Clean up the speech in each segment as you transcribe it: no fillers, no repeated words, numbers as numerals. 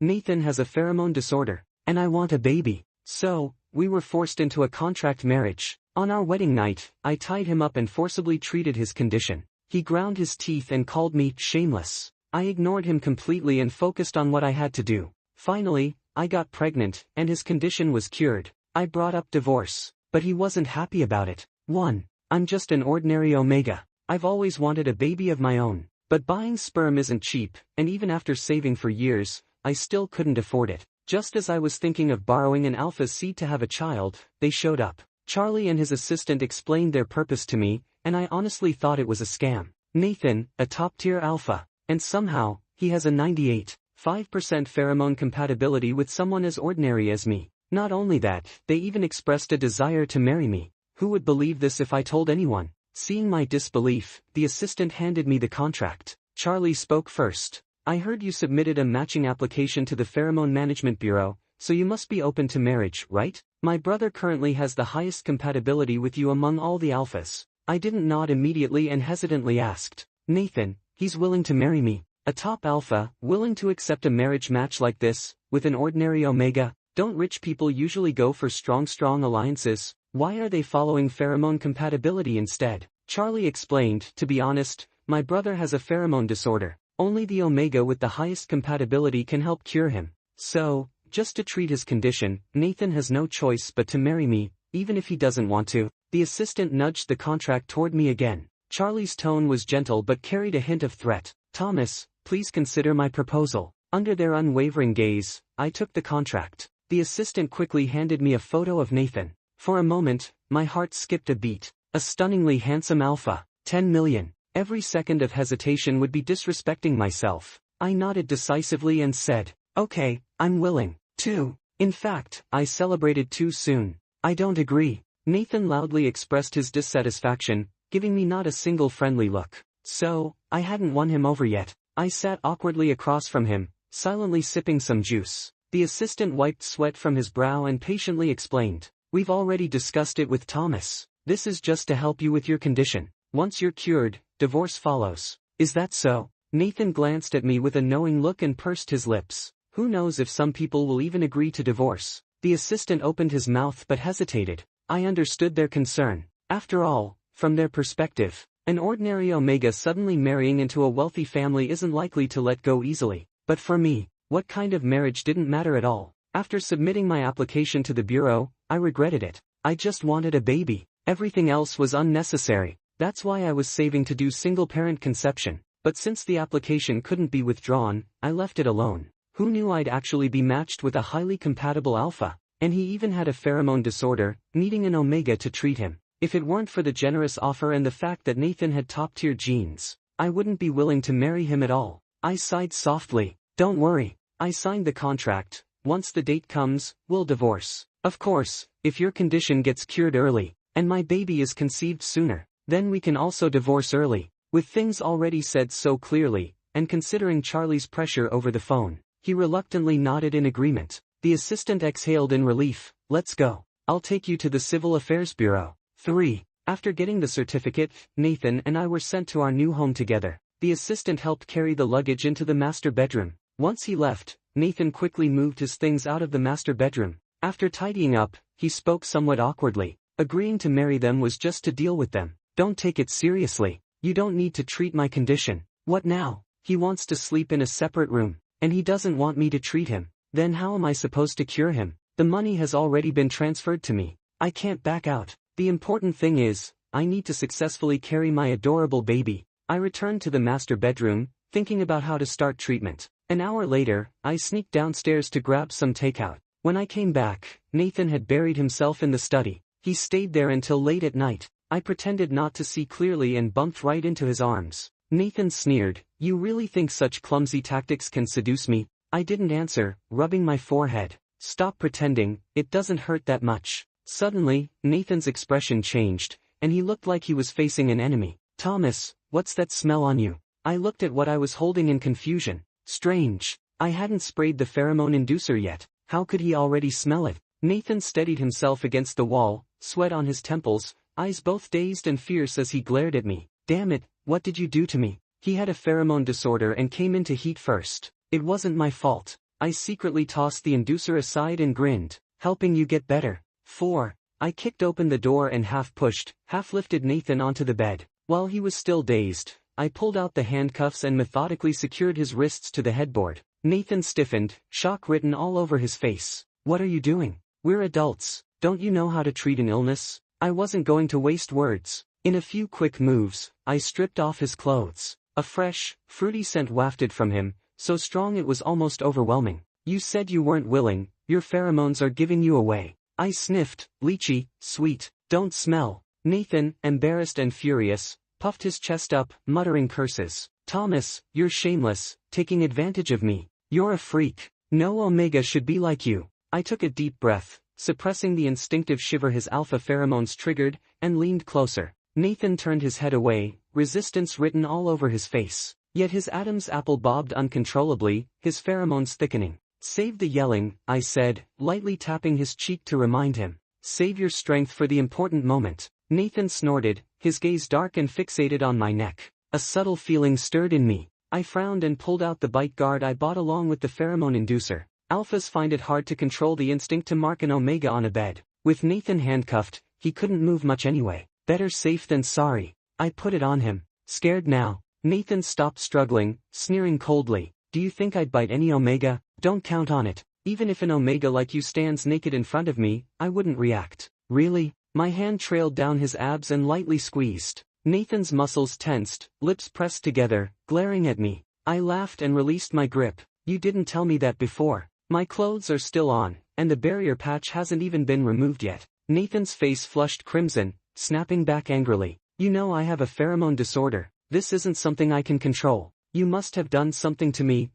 Nathan has a pheromone disorder, and I want a baby. So, we were forced into a contract marriage. On our wedding night, I tied him up and forcibly treated his condition. He ground his teeth and called me shameless. I ignored him completely and focused on what I had to do. Finally, I got pregnant, and his condition was cured. I brought up divorce, but he wasn't happy about it. 1. I'm just an ordinary omega. I've always wanted a baby of my own, but buying sperm isn't cheap, and even after saving for years, I still couldn't afford it. Just as I was thinking of borrowing an alpha seed to have a child, they showed up. Charlie and his assistant explained their purpose to me, and I honestly thought it was a scam. Nathan, a top-tier alpha, and somehow, he has a 98.5% pheromone compatibility with someone as ordinary as me. Not only that, they even expressed a desire to marry me. Who would believe this if I told anyone? Seeing my disbelief, the assistant handed me the contract. Charlie spoke first. I heard you submitted a matching application to the Pheromone Management Bureau, so you must be open to marriage, right? My brother currently has the highest compatibility with you among all the alphas. I didn't nod immediately and hesitantly asked. Nathan, he's willing to marry me. A top alpha, willing to accept a marriage match like this, with an ordinary omega? Don't rich people usually go for strong alliances? Why are they following pheromone compatibility instead? Charlie explained, to be honest, my brother has a pheromone disorder. Only the omega with the highest compatibility can help cure him. So, just to treat his condition, Nathan has no choice but to marry me, even if he doesn't want to. The assistant nudged the contract toward me again. Charlie's tone was gentle but carried a hint of threat. Thomas, please consider my proposal. Under their unwavering gaze, I took the contract. The assistant quickly handed me a photo of Nathan. For a moment, my heart skipped a beat. A stunningly handsome alpha. 10 million. Every second of hesitation would be disrespecting myself. I nodded decisively and said, okay, I'm willing. 2. In fact, I celebrated too soon. I don't agree. Nathan loudly expressed his dissatisfaction, giving me not a single friendly look. So, I hadn't won him over yet. I sat awkwardly across from him, silently sipping some juice. The assistant wiped sweat from his brow and patiently explained, we've already discussed it with Thomas. This is just to help you with your condition. Once you're cured, divorce follows. Is that so? Nathan glanced at me with a knowing look and pursed his lips. Who knows if some people will even agree to divorce? The assistant opened his mouth but hesitated. I understood their concern. After all, from their perspective, an ordinary omega suddenly marrying into a wealthy family isn't likely to let go easily. But for me, what kind of marriage didn't matter at all. After submitting my application to the bureau, I regretted it. I just wanted a baby. Everything else was unnecessary. That's why I was saving to do single-parent conception. But since the application couldn't be withdrawn, I left it alone. Who knew I'd actually be matched with a highly compatible alpha? And he even had a pheromone disorder, needing an omega to treat him. If it weren't for the generous offer and the fact that Nathan had top-tier genes, I wouldn't be willing to marry him at all. I sighed softly. Don't worry. I signed the contract. Once the date comes, we'll divorce. Of course, if your condition gets cured early, and my baby is conceived sooner, then we can also divorce early. With things already said so clearly, and considering Charlie's pressure over the phone, he reluctantly nodded in agreement. The assistant exhaled in relief. Let's go. I'll take you to the Civil Affairs Bureau. 3. After getting the certificate, Nathan and I were sent to our new home together. The assistant helped carry the luggage into the master bedroom. Once he left, Nathan quickly moved his things out of the master bedroom. After tidying up, he spoke somewhat awkwardly. Agreeing to marry them was just to deal with them. Don't take it seriously. You don't need to treat my condition. What now? He wants to sleep in a separate room, and he doesn't want me to treat him. Then how am I supposed to cure him? The money has already been transferred to me. I can't back out. The important thing is, I need to successfully carry my adorable baby. I returned to the master bedroom, thinking about how to start treatment. An hour later, I sneaked downstairs to grab some takeout. When I came back, Nathan had buried himself in the study. He stayed there until late at night. I pretended not to see clearly and bumped right into his arms. Nathan sneered, "You really think such clumsy tactics can seduce me?" I didn't answer, rubbing my forehead. "Stop pretending, it doesn't hurt that much." Suddenly, Nathan's expression changed, and he looked like he was facing an enemy. "Thomas, what's that smell on you?" I looked at what I was holding in confusion. Strange. I hadn't sprayed the pheromone inducer yet. How could he already smell it? Nathan steadied himself against the wall, sweat on his temples, eyes both dazed and fierce as he glared at me. "Damn it, what did you do to me?" He had a pheromone disorder and came into heat first. It wasn't my fault. I secretly tossed the inducer aside and grinned. Helping you get better. 4. I kicked open the door and half-pushed, half-lifted Nathan onto the bed. While he was still dazed, I pulled out the handcuffs and methodically secured his wrists to the headboard. Nathan stiffened, shock written all over his face. What are you doing? We're adults. Don't you know how to treat an illness? I wasn't going to waste words. In a few quick moves, I stripped off his clothes. A fresh, fruity scent wafted from him, so strong it was almost overwhelming. You said you weren't willing, your pheromones are giving you away. I sniffed, lychee, sweet, don't smell. Nathan, embarrassed and furious, puffed his chest up, muttering curses. Thomas, you're shameless, taking advantage of me. You're a freak. No omega should be like you. I took a deep breath, suppressing the instinctive shiver his alpha pheromones triggered, and leaned closer. Nathan turned his head away, resistance written all over his face. Yet his Adam's apple bobbed uncontrollably, his pheromones thickening. Save the yelling, I said, lightly tapping his cheek to remind him. Save your strength for the important moment. Nathan snorted, his gaze dark and fixated on my neck. A subtle feeling stirred in me. I frowned and pulled out the bite guard I bought along with the pheromone inducer. Alphas find it hard to control the instinct to mark an omega on a bed. With Nathan handcuffed, he couldn't move much anyway. Better safe than sorry. I put it on him. Scared now. Nathan stopped struggling, sneering coldly. Do you think I'd bite any omega? Don't count on it. Even if an omega like you stands naked in front of me, I wouldn't react. Really? My hand trailed down his abs and lightly squeezed. Nathan's muscles tensed, lips pressed together, glaring at me. I laughed and released my grip. You didn't tell me that before. My clothes are still on, and the barrier patch hasn't even been removed yet. Nathan's face flushed crimson, snapping back angrily. You know I have a pheromone disorder. This isn't something I can control. You must have done something to me.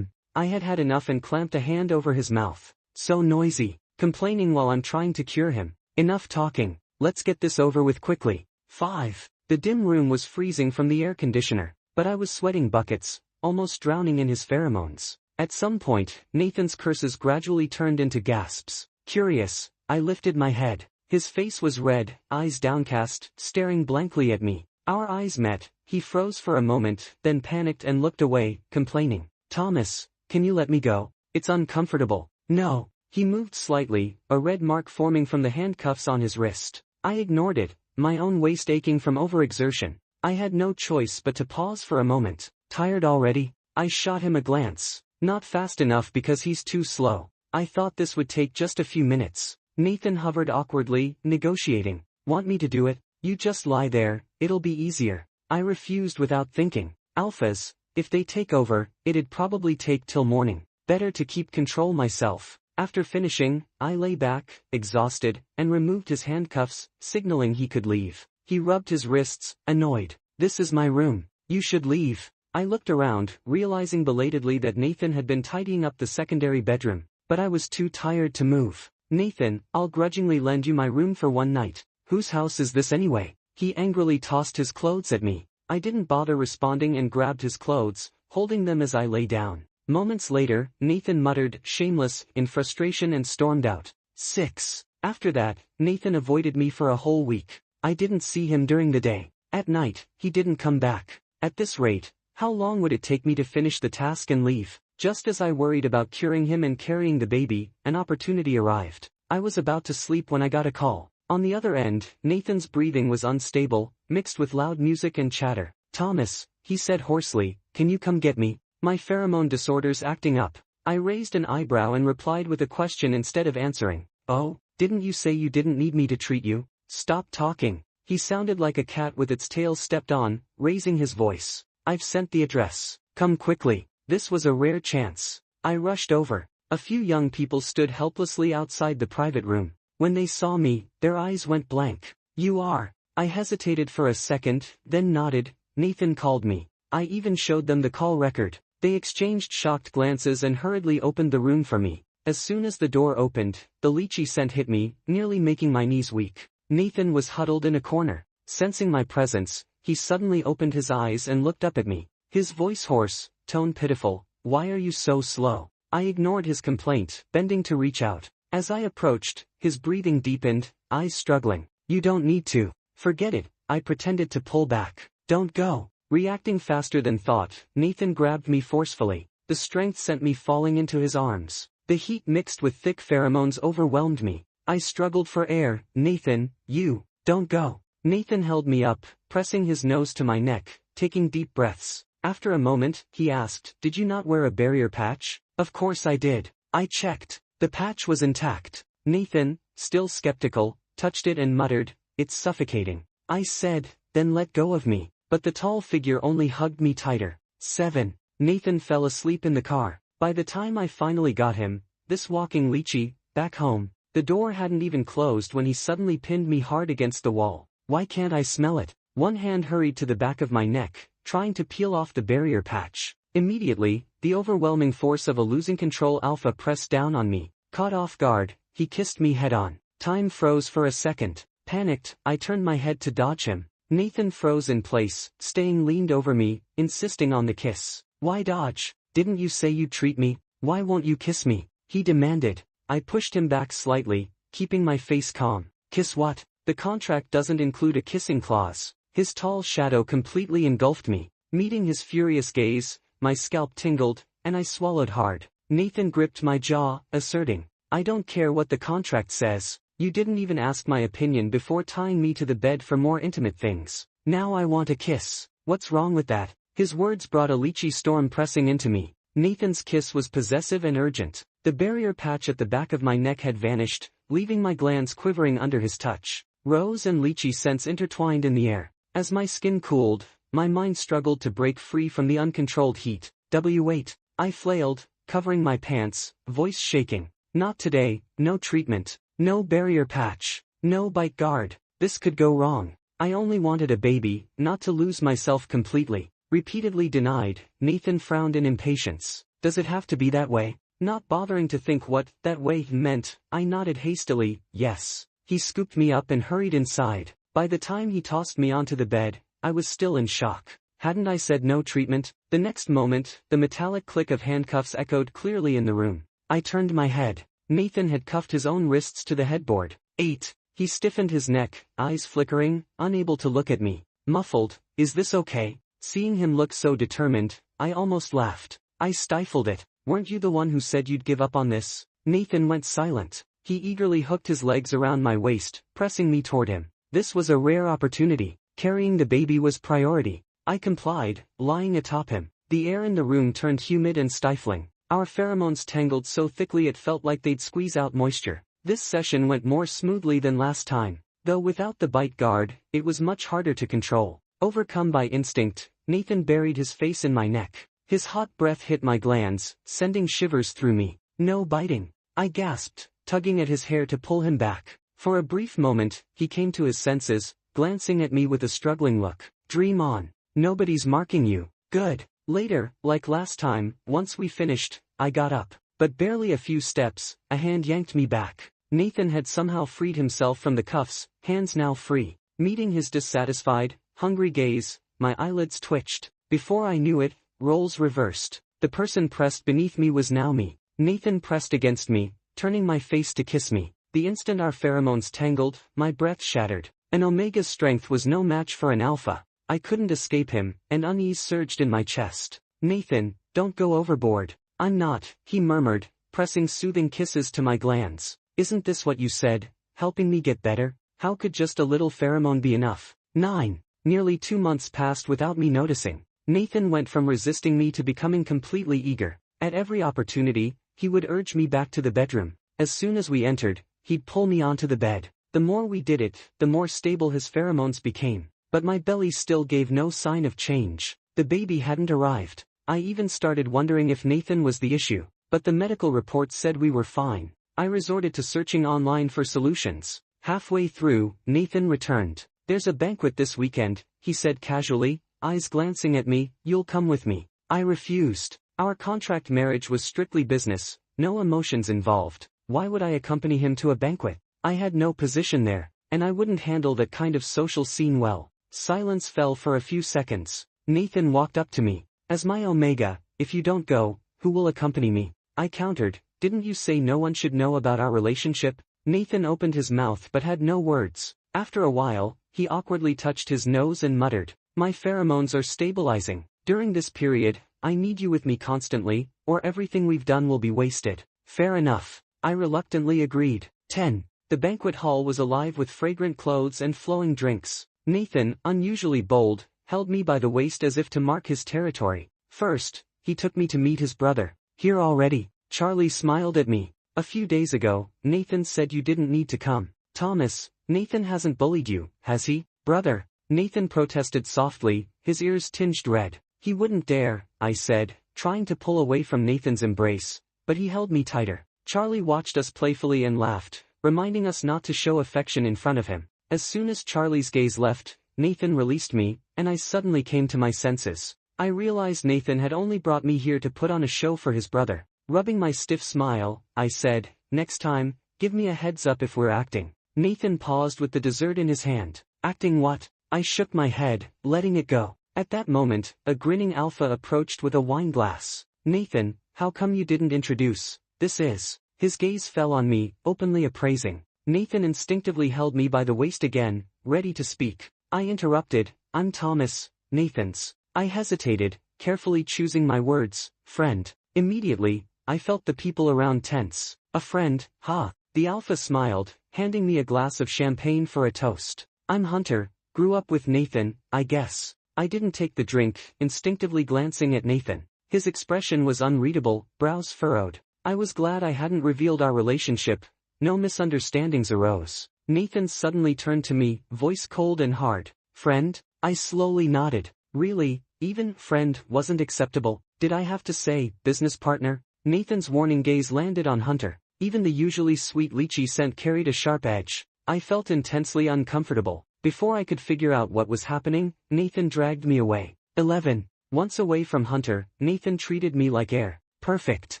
I had had enough and clamped a hand over his mouth. So noisy. Complaining while I'm trying to cure him. Enough talking. Let's get this over with quickly. 5. The dim room was freezing from the air conditioner, but I was sweating buckets, almost drowning in his pheromones. At some point, Nathan's curses gradually turned into gasps. Curious, I lifted my head. His face was red, eyes downcast, staring blankly at me. Our eyes met. He froze for a moment, then panicked and looked away, complaining. Thomas, can you let me go? It's uncomfortable. No. He moved slightly, a red mark forming from the handcuffs on his wrist. I ignored it, my own waist aching from overexertion. I had no choice but to pause for a moment. Tired already? I shot him a glance. Not fast enough because he's too slow. I thought this would take just a few minutes. Nathan hovered awkwardly, negotiating. Want me to do it? You just lie there, it'll be easier. I refused without thinking. Alphas, if they take over, it'd probably take till morning. Better to keep control myself. After finishing, I lay back, exhausted, and removed his handcuffs, signaling he could leave. He rubbed his wrists, annoyed. This is my room. You should leave. I looked around, realizing belatedly that Nathan had been tidying up the secondary bedroom, but I was too tired to move. Nathan, I'll grudgingly lend you my room for one night. Whose house is this anyway? He angrily tossed his clothes at me. I didn't bother responding and grabbed his clothes, holding them as I lay down. Moments later, Nathan muttered, shameless, in frustration and stormed out. 6. After that, Nathan avoided me for a whole week. I didn't see him during the day. At night, he didn't come back. At this rate, how long would it take me to finish the task and leave? Just as I worried about curing him and carrying the baby, an opportunity arrived. I was about to sleep when I got a call. On the other end, Nathan's breathing was unstable, mixed with loud music and chatter. Thomas, he said hoarsely, can you come get me? My pheromone disorder's acting up. I raised an eyebrow and replied with a question instead of answering. Oh, didn't you say you didn't need me to treat you? Stop talking. He sounded like a cat with its tail stepped on, raising his voice. I've sent the address. Come quickly. This was a rare chance. I rushed over. A few young people stood helplessly outside the private room. When they saw me, their eyes went blank. You are. I hesitated for a second, then nodded. Nathan called me. I even showed them the call record. They exchanged shocked glances and hurriedly opened the room for me. As soon as the door opened, the lychee scent hit me, nearly making my knees weak. Nathan was huddled in a corner. Sensing my presence, he suddenly opened his eyes and looked up at me. His voice hoarse, tone pitiful. Why are you so slow? I ignored his complaint, bending to reach out. As I approached, his breathing deepened, eyes struggling. You don't need to. Forget it. I pretended to pull back. Don't go. Reacting faster than thought, Nathan grabbed me forcefully. The strength sent me falling into his arms. The heat mixed with thick pheromones overwhelmed me. I struggled for air. Nathan, you, don't go. Nathan held me up, pressing his nose to my neck, taking deep breaths. After a moment, he asked, "Did you not wear a barrier patch?" Of course I did. I checked. The patch was intact. Nathan, still skeptical, touched it and muttered, "It's suffocating." I said, "Then let go of me." But the tall figure only hugged me tighter. 7. Nathan fell asleep in the car. By the time I finally got him, this walking lychee, back home, the door hadn't even closed when he suddenly pinned me hard against the wall. Why can't I smell it? One hand hurried to the back of my neck, trying to peel off the barrier patch. Immediately, the overwhelming force of a losing control alpha pressed down on me. Caught off guard, he kissed me head-on. Time froze for a second. Panicked, I turned my head to dodge him. Nathan froze in place, staying leaned over me, insisting on the kiss. Why dodge? Didn't you say you'd treat me? Why won't you kiss me? He demanded. I pushed him back slightly, keeping my face calm. Kiss what? The contract doesn't include a kissing clause. His tall shadow completely engulfed me. Meeting his furious gaze, my scalp tingled, and I swallowed hard. Nathan gripped my jaw, asserting, "I don't care what the contract says. You didn't even ask my opinion before tying me to the bed for more intimate things. Now I want a kiss. What's wrong with that?" His words brought a lychee storm pressing into me. Nathan's kiss was possessive and urgent. The barrier patch at the back of my neck had vanished, leaving my glands quivering under his touch. Rose and lychee scents intertwined in the air. As my skin cooled, my mind struggled to break free from the uncontrolled heat. Wait. I flailed, covering my pants, voice shaking. Not today, no treatment, no barrier patch, no bite guard. This could go wrong. I only wanted a baby, not to lose myself completely. Repeatedly denied, Nathan frowned in impatience. Does it have to be that way? Not bothering to think what that way meant, I nodded hastily, yes. He scooped me up and hurried inside. By the time he tossed me onto the bed, I was still in shock. Hadn't I said no treatment? The next moment, the metallic click of handcuffs echoed clearly in the room. I turned my head. Nathan had cuffed his own wrists to the headboard. 8. He stiffened his neck, eyes flickering, unable to look at me. Muffled, "Is this okay?" Seeing him look so determined, I almost laughed. I stifled it. "Weren't you the one who said you'd give up on this?" Nathan went silent. He eagerly hooked his legs around my waist, pressing me toward him. This was a rare opportunity. Carrying the baby was priority. I complied, lying atop him. The air in the room turned humid and stifling. Our pheromones tangled so thickly it felt like they'd squeeze out moisture. This session went more smoothly than last time. Though without the bite guard, it was much harder to control. Overcome by instinct, Nathan buried his face in my neck. His hot breath hit my glands, sending shivers through me. "No biting," I gasped, tugging at his hair to pull him back. For a brief moment, he came to his senses, glancing at me with a struggling look. "Dream on. Nobody's marking you." Good. Later, like last time, once we finished, I got up. But barely a few steps, a hand yanked me back. Nathan had somehow freed himself from the cuffs, hands now free. Meeting his dissatisfied, hungry gaze, my eyelids twitched. Before I knew it, roles reversed. The person pressed beneath me was now me. Nathan pressed against me, turning my face to kiss me. The instant our pheromones tangled, my breath shattered. An Omega's strength was no match for an Alpha. I couldn't escape him, and unease surged in my chest. "Nathan, don't go overboard." "I'm not," he murmured, pressing soothing kisses to my glands. "Isn't this what you said, helping me get better? How could just a little pheromone be enough?" 9. Nearly 2 months passed without me noticing. Nathan went from resisting me to becoming completely eager. At every opportunity, he would urge me back to the bedroom. As soon as we entered, he'd pull me onto the bed. The more we did it, the more stable his pheromones became. But my belly still gave no sign of change. The baby hadn't arrived. I even started wondering if Nathan was the issue. But the medical reports said we were fine. I resorted to searching online for solutions. Halfway through, Nathan returned. "There's a banquet this weekend," he said casually, eyes glancing at me. "You'll come with me." I refused. Our contract marriage was strictly business, no emotions involved. Why would I accompany him to a banquet? I had no position there, and I wouldn't handle that kind of social scene well. Silence fell for a few seconds. Nathan walked up to me. "As my Omega, if you don't go, who will accompany me?" I countered. "Didn't you say no one should know about our relationship?" Nathan opened his mouth but had no words. After a while, he awkwardly touched his nose and muttered, "My pheromones are stabilizing. During this period, I need you with me constantly, or everything we've done will be wasted. Fair enough. I reluctantly agreed. 10. The banquet hall was alive with fragrant clothes and flowing drinks. Nathan, unusually bold, held me by the waist as if to mark his territory. First, he took me to meet his brother. Here already? Charlie smiled at me. A few days ago, Nathan said you didn't need to come. Thomas, Nathan hasn't bullied you, has he? Brother, Nathan protested softly, his ears tinged red. He wouldn't dare, I said, trying to pull away from Nathan's embrace, but he held me tighter. Charlie watched us playfully and laughed, reminding us not to show affection in front of him. As soon as Charlie's gaze left, Nathan released me, and I suddenly came to my senses. I realized Nathan had only brought me here to put on a show for his brother. Rubbing my stiff smile, I said, next time, give me a heads up if we're acting. Nathan paused with the dessert in his hand. Acting what? I shook my head, letting it go. At that moment, a grinning alpha approached with a wine glass. Nathan, how come you didn't introduce? This is. His gaze fell on me, openly appraising. Nathan instinctively held me by the waist again, ready to speak. I interrupted, I'm Thomas, Nathan's. I hesitated, carefully choosing my words, friend. Immediately, I felt the people around tense. A friend, huh? The alpha smiled, handing me a glass of champagne for a toast. I'm Hunter, grew up with Nathan, I guess. I didn't take the drink, instinctively glancing at Nathan. His expression was unreadable, brows furrowed. I was glad I hadn't revealed our relationship. No misunderstandings arose. Nathan suddenly turned to me, voice cold and hard. Friend? I slowly nodded. Really, even friend wasn't acceptable. Did I have to say, business partner? Nathan's warning gaze landed on Hunter. Even the usually sweet lychee scent carried a sharp edge. I felt intensely uncomfortable. Before I could figure out what was happening, Nathan dragged me away. 11. Once away from Hunter, Nathan treated me like air. Perfect.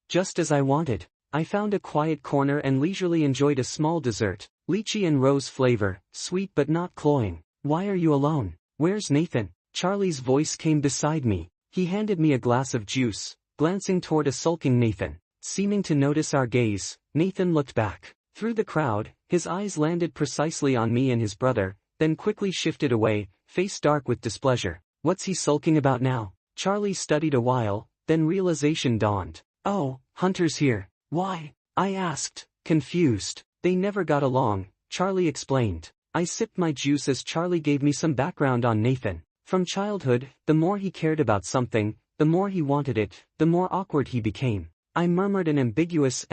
Just as I wanted. I found a quiet corner and leisurely enjoyed a small dessert. Lychee and rose flavor, sweet but not cloying. Why are you alone? Where's Nathan? Charlie's voice came beside me. He handed me a glass of juice, glancing toward a sulking Nathan. Seeming to notice our gaze, Nathan looked back. Through the crowd, his eyes landed precisely on me and his brother, then quickly shifted away, face dark with displeasure. What's he sulking about now? Charlie studied a while, then realization dawned. Oh, Hunter's here. Why? I asked, confused. They never got along, Charlie explained. I sipped my juice as Charlie gave me some background on Nathan. From childhood, the more he cared about something, the more he wanted it, the more awkward he became. I murmured an ambiguous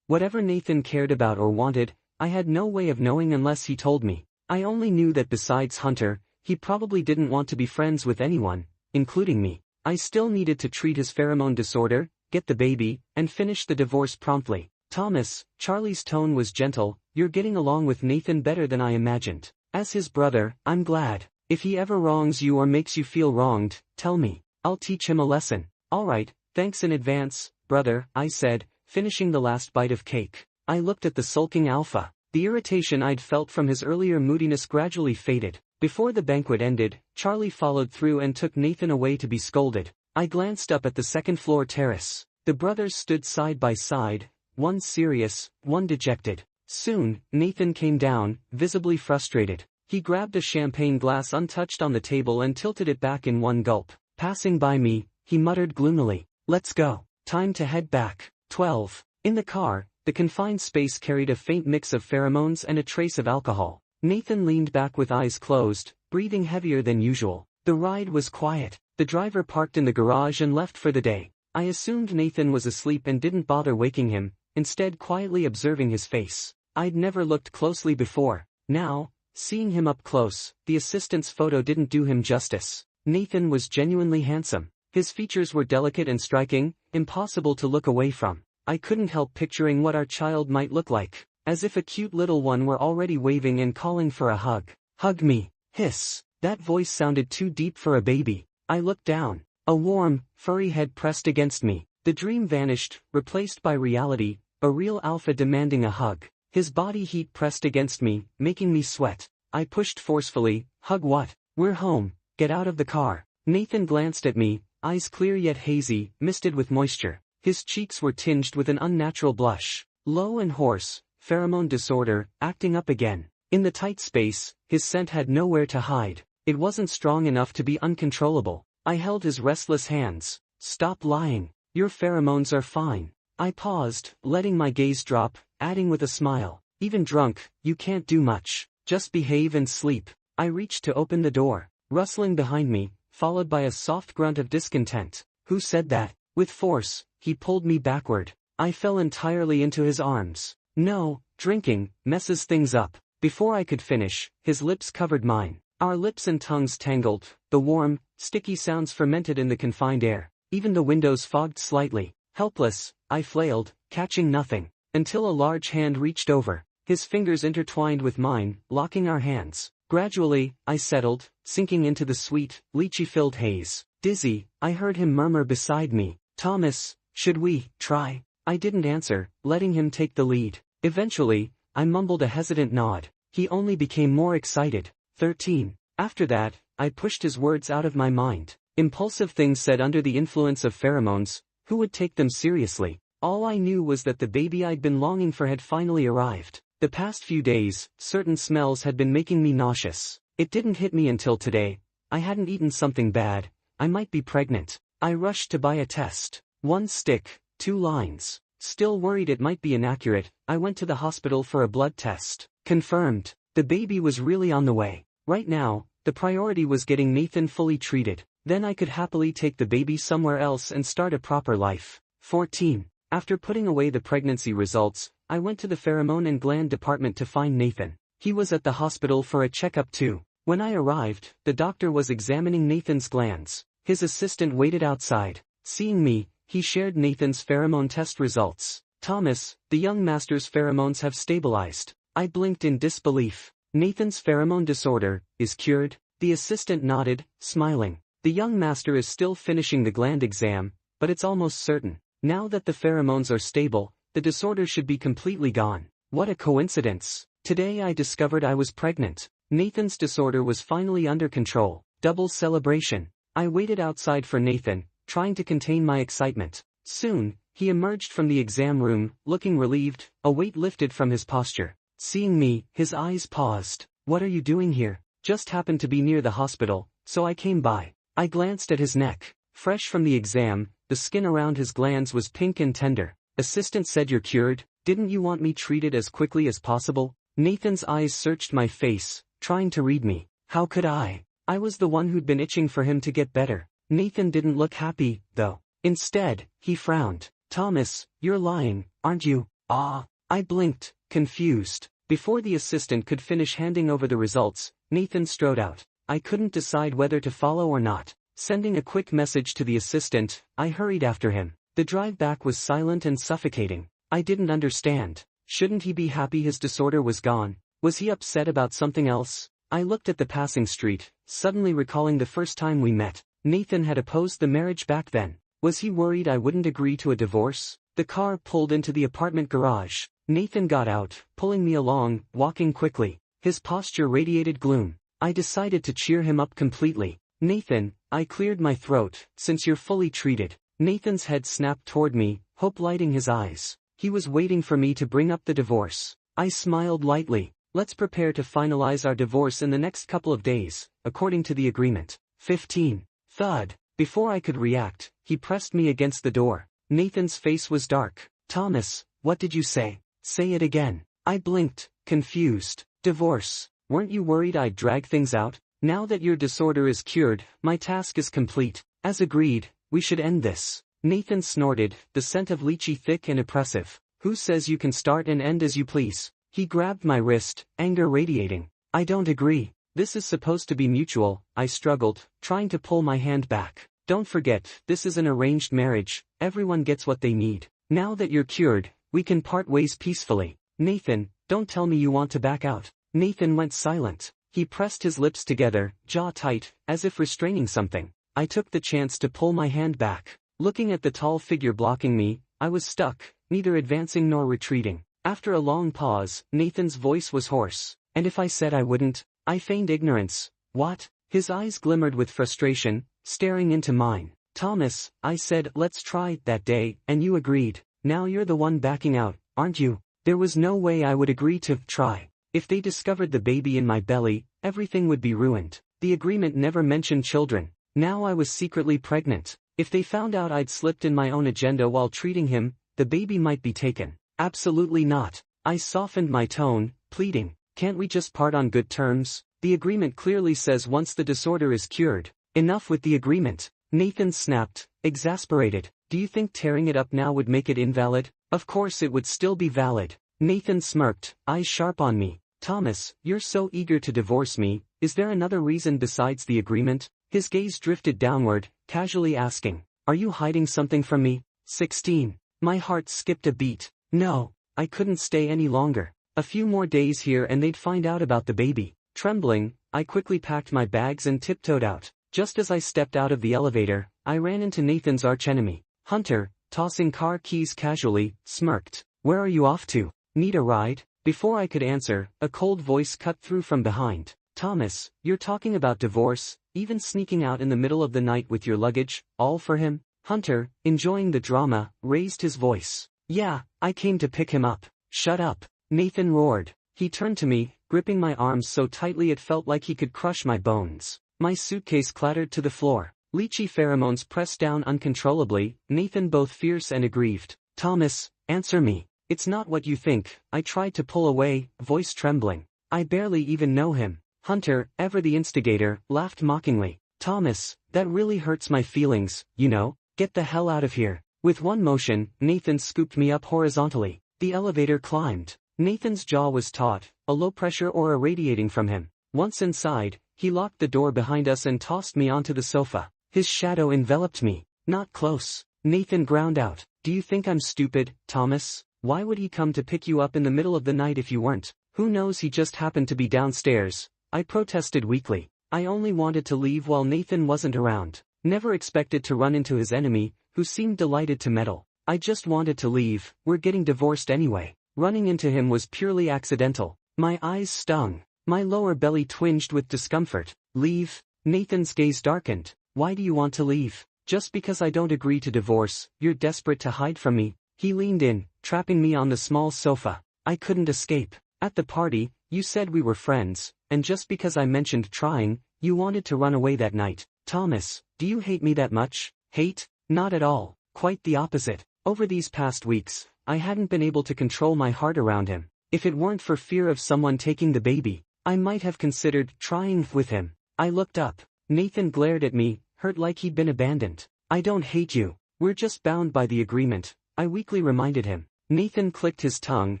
Whatever Nathan cared about or wanted, I had no way of knowing unless he told me. I only knew that besides Hunter, he probably didn't want to be friends with anyone, including me. I still needed to treat his pheromone disorder, get the baby, and finish the divorce promptly. Thomas, Charlie's tone was gentle, you're getting along with Nathan better than I imagined. As his brother, I'm glad. If he ever wrongs you or makes you feel wronged, tell me. I'll teach him a lesson. Alright, thanks in advance, brother, I said, finishing the last bite of cake. I looked at the sulking alpha. The irritation I'd felt from his earlier moodiness gradually faded. Before the banquet ended, Charlie followed through and took Nathan away to be scolded. I glanced up at the second-floor terrace. The brothers stood side by side, one serious, one dejected. Soon, Nathan came down, visibly frustrated. He grabbed a champagne glass untouched on the table and tilted it back in one gulp. Passing by me, he muttered gloomily, "Let's go. Time to head back." 12. In the car, the confined space carried a faint mix of pheromones and a trace of alcohol. Nathan leaned back with eyes closed, breathing heavier than usual. The ride was quiet. The driver parked in the garage and left for the day. I assumed Nathan was asleep and didn't bother waking him, instead quietly observing his face. I'd never looked closely before. Now, seeing him up close, the assistant's photo didn't do him justice. Nathan was genuinely handsome. His features were delicate and striking, impossible to look away from. I couldn't help picturing what our child might look like, as if a cute little one were already waving and calling for a hug. Hug me. Hiss. That voice sounded too deep for a baby. I looked down. A warm, furry head pressed against me. The dream vanished, replaced by reality, a real alpha demanding a hug. His body heat pressed against me, making me sweat. I pushed forcefully. Hug what? We're home. Get out of the car. Nathan glanced at me, eyes clear yet hazy, misted with moisture. His cheeks were tinged with an unnatural blush. Low and hoarse, pheromone disorder, acting up again. In the tight space, his scent had nowhere to hide. It wasn't strong enough to be uncontrollable. I held his restless hands. Stop lying. Your pheromones are fine. I paused, letting my gaze drop, adding with a smile. Even drunk, you can't do much. Just behave and sleep. I reached to open the door, rustling behind me, followed by a soft grunt of discontent. Who said that? With force, he pulled me backward. I fell entirely into his arms. No, drinking messes things up. Before I could finish, his lips covered mine. Our lips and tongues tangled, the warm, sticky sounds fermented in the confined air. Even the windows fogged slightly. Helpless, I flailed, catching nothing, until a large hand reached over. His fingers intertwined with mine, locking our hands. Gradually, I settled, sinking into the sweet, lychee-filled haze. Dizzy, I heard him murmur beside me, "Thomas, should we try?" I didn't answer, letting him take the lead. Eventually, I mumbled a hesitant nod. He only became more excited. 13. After that, I pushed his words out of my mind. Impulsive things said under the influence of pheromones, who would take them seriously? All I knew was that the baby I'd been longing for had finally arrived. The past few days, certain smells had been making me nauseous. It didn't hit me until today. I hadn't eaten something bad. I might be pregnant. I rushed to buy a test. 1 stick, 2 lines. Still worried it might be inaccurate, I went to the hospital for a blood test. Confirmed. The baby was really on the way. Right now, the priority was getting Nathan fully treated. Then I could happily take the baby somewhere else and start a proper life. 14. After putting away the pregnancy results, I went to the pheromone and gland department to find Nathan. He was at the hospital for a checkup too. When I arrived, the doctor was examining Nathan's glands. His assistant waited outside. Seeing me, he shared Nathan's pheromone test results. "Thomas, the young master's pheromones have stabilized." I blinked in disbelief. "Nathan's pheromone disorder is cured?" The assistant nodded, smiling. "The young master is still finishing the gland exam, but it's almost certain. Now that the pheromones are stable, the disorder should be completely gone." What a coincidence. Today I discovered I was pregnant. Nathan's disorder was finally under control. Double celebration. I waited outside for Nathan, trying to contain my excitement. Soon, he emerged from the exam room, looking relieved, a weight lifted from his posture. Seeing me, his eyes paused. "What are you doing here?" "Just happened to be near the hospital, so I came by." I glanced at his neck. Fresh from the exam, the skin around his glands was pink and tender. "Assistant said you're cured. Didn't you want me treated as quickly as possible?" Nathan's eyes searched my face, trying to read me. How could I? I was the one who'd been itching for him to get better. Nathan didn't look happy, though. Instead, he frowned. "Thomas, you're lying, aren't you?" "Ah." I blinked, confused. Before the assistant could finish handing over the results, Nathan strode out. I couldn't decide whether to follow or not. Sending a quick message to the assistant, I hurried after him. The drive back was silent and suffocating. I didn't understand. Shouldn't he be happy his disorder was gone? Was he upset about something else? I looked at the passing street, suddenly recalling the first time we met. Nathan had opposed the marriage back then. Was he worried I wouldn't agree to a divorce? The car pulled into the apartment garage. Nathan got out, pulling me along, walking quickly. His posture radiated gloom. I decided to cheer him up completely. "Nathan," I cleared my throat, "since you're fully treated." Nathan's head snapped toward me, hope lighting his eyes. He was waiting for me to bring up the divorce. I smiled lightly. "Let's prepare to finalize our divorce in the next couple of days, according to the agreement." 15. Thud. Before I could react, he pressed me against the door. Nathan's face was dark. "Thomas, what did you say?" "Say it again." I blinked, confused. "Divorce. Weren't you worried I'd drag things out? Now that your disorder is cured, my task is complete. As agreed, we should end this." Nathan snorted, the scent of lychee thick and oppressive. "Who says you can start and end as you please?" He grabbed my wrist, anger radiating. "I don't agree. This is supposed to be mutual," I struggled, trying to pull my hand back. "Don't forget, this is an arranged marriage. Everyone gets what they need. Now that you're cured, we can part ways peacefully." "Nathan, don't tell me you want to back out." Nathan went silent. He pressed his lips together, jaw tight, as if restraining something. I took the chance to pull my hand back. Looking at the tall figure blocking me, I was stuck, neither advancing nor retreating. After a long pause, Nathan's voice was hoarse. "And if I said I wouldn't?" I feigned ignorance. "What?" His eyes glimmered with frustration, staring into mine. "Thomas, I said let's try that day, and you agreed. Now you're the one backing out, aren't you?" There was no way I would agree to try. If they discovered the baby in my belly, everything would be ruined. The agreement never mentioned children. Now I was secretly pregnant. If they found out I'd slipped in my own agenda while treating him, the baby might be taken. Absolutely not. I softened my tone, pleading, can't we just part on good terms? The agreement clearly says once the disorder is cured. Enough with the agreement. Nathan snapped, exasperated. Do you think tearing it up now would make it invalid? Of course it would still be valid. Nathan smirked, eyes sharp on me. Thomas, you're so eager to divorce me, is there another reason besides the agreement? His gaze drifted downward, casually asking, are you hiding something from me? 16. My heart skipped a beat. No, I couldn't stay any longer. A few more days here and they'd find out about the baby. Trembling, I quickly packed my bags and tiptoed out. Just as I stepped out of the elevator, I ran into Nathan's archenemy. Hunter, tossing car keys casually, smirked. Where are you off to? Need a ride? Before I could answer, a cold voice cut through from behind. Thomas, you're talking about divorce, even sneaking out in the middle of the night with your luggage, all for him? Hunter, enjoying the drama, raised his voice. Yeah, I came to pick him up. Shut up. Nathan roared. He turned to me, gripping my arms so tightly it felt like he could crush my bones. My suitcase clattered to the floor. Lychee pheromones pressed down uncontrollably, Nathan both fierce and aggrieved. Thomas, answer me. It's not what you think. I tried to pull away, voice trembling. I barely even know him. Hunter, ever the instigator, laughed mockingly. Thomas, that really hurts my feelings, you know. Get the hell out of here. With one motion, Nathan scooped me up horizontally. The elevator climbed. Nathan's jaw was taut, a low-pressure aura radiating from him. Once inside, he locked the door behind us and tossed me onto the sofa. His shadow enveloped me. Not close. Nathan ground out. Do you think I'm stupid, Thomas? Why would he come to pick you up in the middle of the night if you weren't? Who knows, he just happened to be downstairs. I protested weakly. I only wanted to leave while Nathan wasn't around. Never expected to run into his enemy, who seemed delighted to meddle. I just wanted to leave, we're getting divorced anyway. Running into him was purely accidental. My eyes stung. My lower belly twinged with discomfort. Leave? Nathan's gaze darkened. Why do you want to leave? Just because I don't agree to divorce, you're desperate to hide from me. He leaned in, trapping me on the small sofa. I couldn't escape. At the party, you said we were friends, and just because I mentioned trying, you wanted to run away that night. Thomas, do you hate me that much? Hate? Not at all. Quite the opposite. Over these past weeks, I hadn't been able to control my heart around him. If it weren't for fear of someone taking the baby, I might have considered trying with him. I looked up. Nathan glared at me, hurt like he'd been abandoned. I don't hate you. We're just bound by the agreement, I weakly reminded him. Nathan clicked his tongue,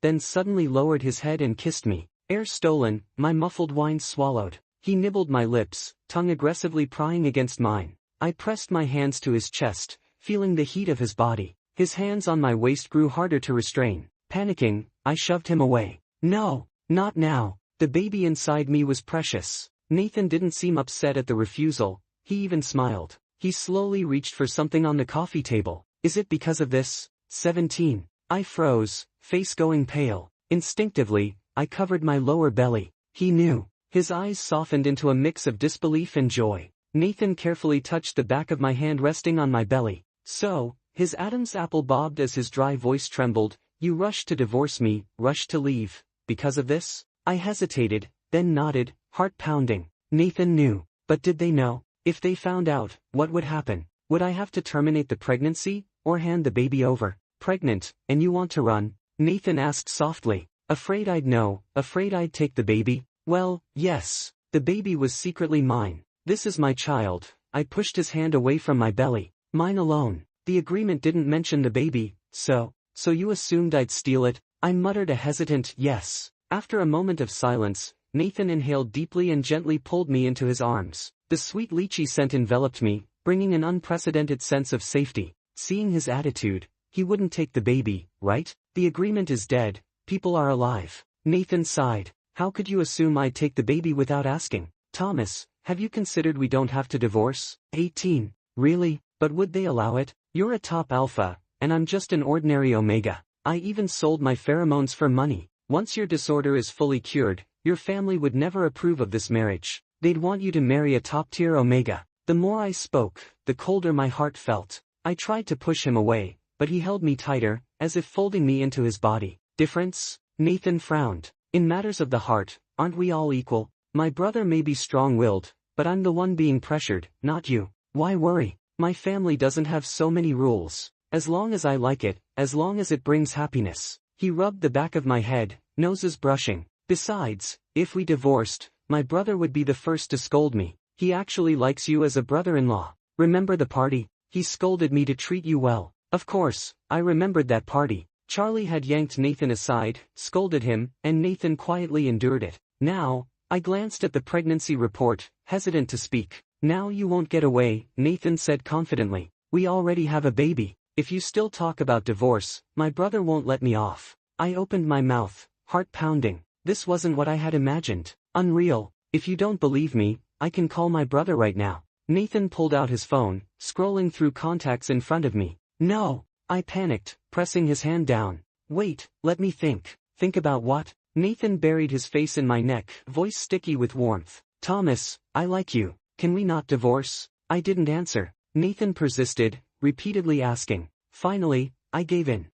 then suddenly lowered his head and kissed me. Air stolen, my muffled whine swallowed. He nibbled my lips, tongue aggressively prying against mine. I pressed my hands to his chest, feeling the heat of his body. His hands on my waist grew harder to restrain. Panicking, I shoved him away. No, not now. The baby inside me was precious. Nathan didn't seem upset at the refusal, he even smiled. He slowly reached for something on the coffee table. Is it because of this? 17. I froze, face going pale. Instinctively, I covered my lower belly. He knew. His eyes softened into a mix of disbelief and joy. Nathan carefully touched the back of my hand resting on my belly. So, his Adam's apple bobbed as his dry voice trembled. You rushed to divorce me, rushed to leave. Because of this? I hesitated, then nodded, heart pounding. Nathan knew. But did they know? If they found out, what would happen? Would I have to terminate the pregnancy, or hand the baby over? Pregnant, and you want to run? Nathan asked softly. Afraid I'd know, afraid I'd take the baby? Well, yes. The baby was secretly mine. This is my child. I pushed his hand away from my belly. Mine alone. The agreement didn't mention the baby, so you assumed I'd steal it? I muttered a hesitant yes. After a moment of silence, Nathan inhaled deeply and gently pulled me into his arms. The sweet lychee scent enveloped me, bringing an unprecedented sense of safety. Seeing his attitude, he wouldn't take the baby, right? The agreement is dead, people are alive. Nathan sighed. How could you assume I'd take the baby without asking? Thomas, have you considered we don't have to divorce? 18. Really? But would they allow it? You're a top alpha, and I'm just an ordinary omega. I even sold my pheromones for money. Once your disorder is fully cured, your family would never approve of this marriage. They'd want you to marry a top-tier omega. The more I spoke, the colder my heart felt. I tried to push him away, but he held me tighter, as if folding me into his body. Difference? Nathan frowned. In matters of the heart, aren't we all equal? My brother may be strong-willed, but I'm the one being pressured, not you. Why worry? My family doesn't have so many rules. As long as I like it, as long as it brings happiness. He rubbed the back of my head, noses brushing. Besides, if we divorced, my brother would be the first to scold me. He actually likes you as a brother-in-law. Remember the party? He scolded me to treat you well. Of course, I remembered that party. Charlie had yanked Nathan aside, scolded him, and Nathan quietly endured it. Now, I glanced at the pregnancy report, hesitant to speak. Now you won't get away, Nathan said confidently. We already have a baby. If you still talk about divorce, my brother won't let me off. I opened my mouth, heart pounding. This wasn't what I had imagined. Unreal. If you don't believe me, I can call my brother right now. Nathan pulled out his phone, scrolling through contacts in front of me. No. I panicked, pressing his hand down. Wait, let me think. Think about what? Nathan buried his face in my neck, voice sticky with warmth. Thomas, I like you. Can we not divorce? I didn't answer. Nathan persisted, repeatedly asking. Finally, I gave in.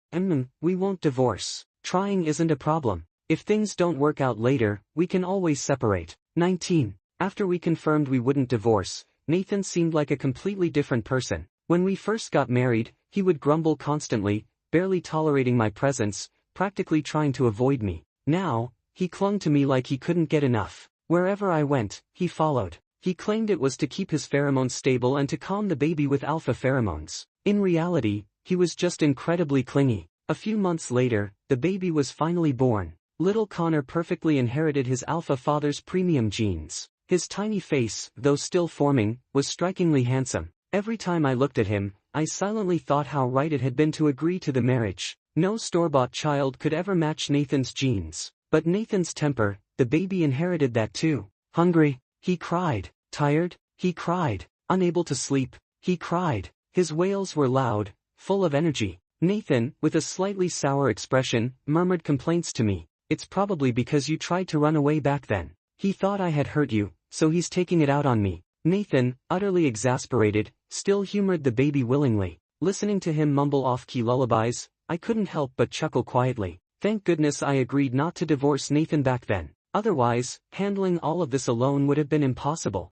We won't divorce. Trying isn't a problem. If things don't work out later, we can always separate. 19. After we confirmed we wouldn't divorce, Nathan seemed like a completely different person. When we first got married, he would grumble constantly, barely tolerating my presence, practically trying to avoid me. Now, he clung to me like he couldn't get enough. Wherever I went, he followed. He claimed it was to keep his pheromones stable and to calm the baby with alpha pheromones. In reality, he was just incredibly clingy. A few months later, the baby was finally born. Little Connor perfectly inherited his alpha father's premium genes. His tiny face, though still forming, was strikingly handsome. Every time I looked at him, I silently thought how right it had been to agree to the marriage. No store-bought child could ever match Nathan's genes. But Nathan's temper, the baby inherited that too. Hungry? He cried. Tired? He cried. Unable to sleep? He cried. His wails were loud, full of energy. Nathan, with a slightly sour expression, murmured complaints to me. It's probably because you tried to run away back then. He thought I had hurt you, so he's taking it out on me. Nathan, utterly exasperated, still humored the baby willingly. Listening to him mumble off-key lullabies, I couldn't help but chuckle quietly. Thank goodness I agreed not to divorce Nathan back then. Otherwise, handling all of this alone would have been impossible.